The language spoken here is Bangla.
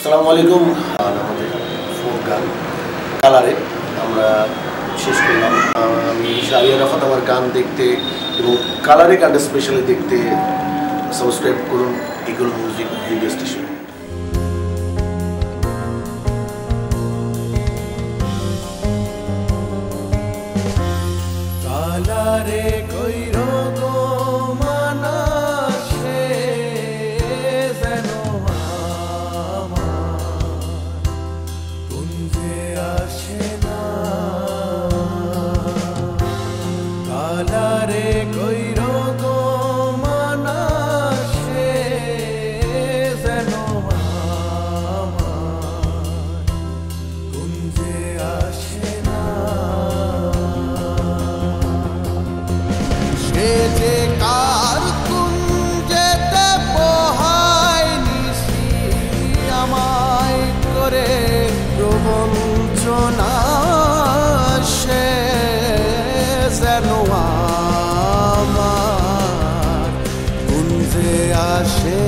আসসালামু আলাইকুম। আমাদের ফোক গান কালারে আমরা শেষ করলাম। আমি শাহরিয়ার রাফাত আমার গান দেখতে এবং কালারে গানটা স্পেশালি দেখতে সাবস্ক্রাইব করুন ইগল মিউজিক রেডিও স্টেশন। কালারে কইরো গো মানাসে যেন আমার কুঞ্জে আসে না। কালারে কইরো গো মানাসে যেন আমার কুঞ্জে আসে না। সে যে কার কুঞ্জেতে পোহায় নিশি আমায় করে প্রবঞ্চনা, সে যেন আমার কুঞ্জে আসে